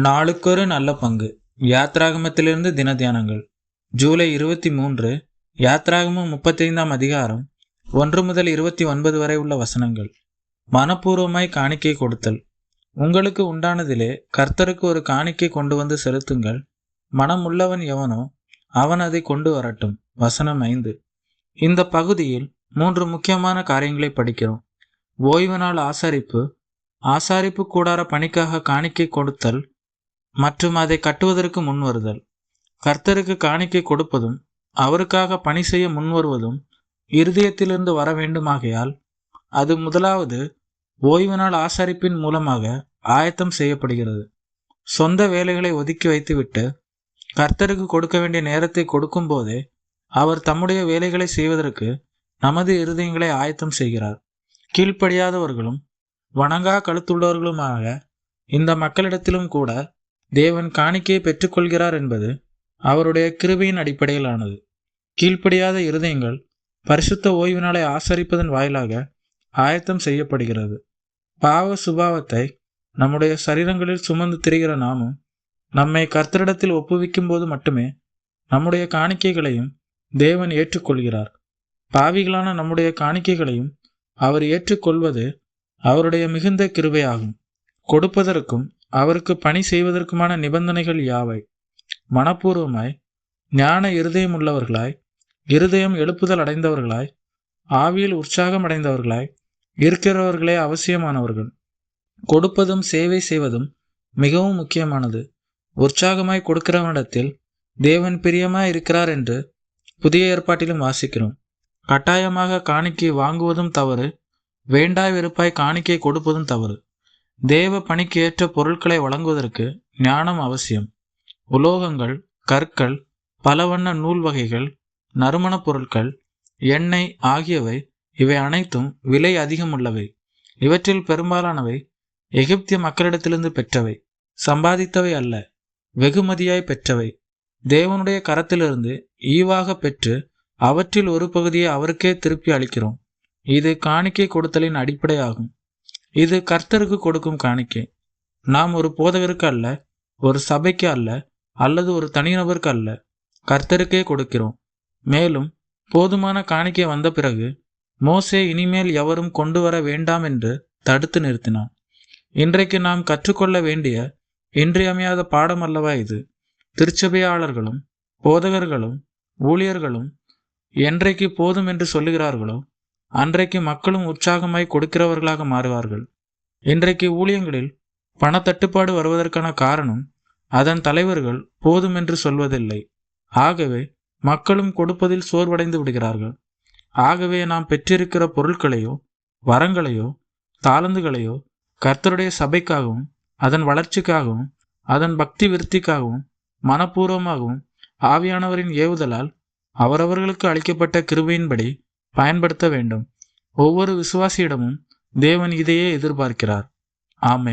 நாளுக்கொரு நல்ல பங்கு. யாத்ராகமத்திலிருந்து தின தியானங்கள். ஜூலை 23. யாத்ராகமம் 35ஆம் அதிகாரம் 1 முதல் 29 வரை உள்ள வசனங்கள். மனப்பூர்வமாய் காணிக்கை கொடுத்தல். உங்களுக்கு உண்டானதிலே கர்த்தருக்கு ஒரு காணிக்கை கொண்டு வந்து செலுத்துங்கள். மனம் உள்ளவன் எவனோ அவன் அதை கொண்டு வரட்டும். வசனம் 5. இந்த பகுதியில் 3 முக்கியமான காரியங்களை படிக்கிறோம். ஓய்வு நாள் ஆசரிப்பு, ஆசாரிப்பு கூடார பணிக்காக காணிக்கை கொடுத்தல் மற்றும் அதை கட்டுவதற்கு முன்வருதல். கர்த்தருக்கு காணிக்கை கொடுப்பதும் அவருக்காக பணி செய்ய முன்வருவதும் இருதயத்திலிருந்து வர வேண்டுமாகையால் அது முதலாவது ஓய்வு நாள் ஆசரிப்பின் மூலமாக ஆயத்தம் செய்யப்படுகிறது. சொந்த வேலைகளை ஒதுக்கி வைத்துவிட்டு கர்த்தருக்கு கொடுக்க வேண்டிய நேரத்தை கொடுக்கும் போதே அவர் தம்முடைய வேலைகளை செய்வதற்கு நமது இருதயங்களை ஆயத்தம் செய்கிறார். கீழ்ப்படியாதவர்களும் வணங்கா கழுத்துள்ளவர்களுமாக இந்த மக்களிடத்திலும் கூட தேவன் காணிக்கையை பெற்றுக்கொள்கிறார் என்பது அவருடைய கிருபையின் அடிப்படையிலானது. கீழ்ப்படியாத இருதயங்கள் பரிசுத்த ஓய்வு நாளை ஆசரிப்பதன் வாயிலாக ஆயத்தம் செய்யப்படுகிறது. பாவ சுபாவத்தை நம்முடைய சரீரங்களில் சுமந்து திரிகிற நாமும் நம்மை கர்த்தரிடத்தில் ஒப்புவிக்கும் போது மட்டுமே நம்முடைய காணிக்கைகளையும் தேவன் ஏற்றுக்கொள்கிறார். பாவிகளான நம்முடைய காணிக்கைகளையும் அவர் ஏற்றுக்கொள்வது அவருடைய மிகுந்த கிருபையாகும். கொடுப்பதற்கும் அவருக்கு பணி செய்வதற்குமான நிபந்தனைகள் யாவை? மனப்பூர்வமாய், ஞான இருதயம் உள்ளவர்களாய், இருதயம் எழுப்புதல் அடைந்தவர்களாய், ஆவியில் உற்சாகம் அடைந்தவர்களாய் இருக்கிறவர்களே அவசியமானவர்கள். கொடுப்பதும் சேவை செய்வதும் மிகவும் முக்கியமானது. உற்சாகமாய் கொடுக்கிறவனிடத்தில் தேவன் பிரியமாய் இருக்கிறார் என்று புதிய ஏற்பாட்டிலும் வாசிக்கிறோம். கட்டாயமாக காணிக்கை வாங்குவதும் தவறு, வேண்டாய் வெறுப்பாய் காணிக்கை கொடுப்பதும் தவறு. தேவ பணிக்கு ஏற்ற பொருட்களை வழங்குவதற்கு ஞானம் அவசியம். உலோகங்கள், கற்கள், பலவண்ண நூல் வகைகள், நறுமணப் பொருட்கள், எண்ணெய் ஆகியவை இவை அனைத்தும் விலை அதிகமுள்ளவை. இவற்றில் பெரும்பாலானவை எகிப்திய மக்களிடத்திலிருந்து பெற்றவை, சம்பாதித்தவை அல்ல, வெகுமதியாய் பெற்றவை. தேவனுடைய கரத்திலிருந்து ஈவாக பெற்று அவற்றில் ஒரு பகுதியை அவருக்கே திருப்பி அளிக்கிறோம். இது காணிக்கை கொடுத்தலின் அடிப்படையாகும். இது கர்த்தருக்கு கொடுக்கும் காணிக்கை. நாம் ஒரு போதகருக்கு அல்ல, ஒரு சபைக்கு அல்ல, அல்லது ஒரு தனிநபருக்கு அல்ல, கர்த்தருக்கே கொடுக்கிறோம். மேலும் போதுமான காணிக்கை வந்த பிறகு மோசே இனிமேல் எவரும் கொண்டு வர வேண்டாம் என்று தடுத்து நிறுத்தினான். இன்றைக்கு நாம் கற்றுக்கொள்ள வேண்டிய இன்றியமையாத பாடம் அல்லவா இது? திருச்சபையாளர்களும் போதகர்களும் ஊழியர்களும் என்றைக்கு போதும் என்று சொல்லுகிறார்களோ அன்றைக்கு மக்களும் உற்சாகமாய் கொடுக்கிறவர்களாக மாறுவார்கள். இன்றைக்கு ஊழியங்களில் பணத்தட்டுப்பாடு வருவதற்கான காரணம் அதன் தலைவர்கள் போதும் என்று சொல்வதில்லை. ஆகவே மக்களும் கொடுப்பதில் சோர்வடைந்து விடுகிறார்கள். ஆகவே நாம் பெற்றிருக்கிற பொருட்களையோ வரங்களையோ தாளந்துகளையோ கர்த்தருடைய சபைக்காகவும் அதன் வளர்ச்சிக்காகவும் அதன் பக்தி விருத்திக்காகவும் மனப்பூர்வமாகவும் ஆவியானவரின் ஏவுதலால் அவரவர்களுக்கு அளிக்கப்பட்ட கிருபையின்படி பயன்படுத்த வேண்டும். ஒவ்வொரு விசுவாசியிடமும் தேவன் இதையே எதிர்பார்க்கிறார். ஆமென்.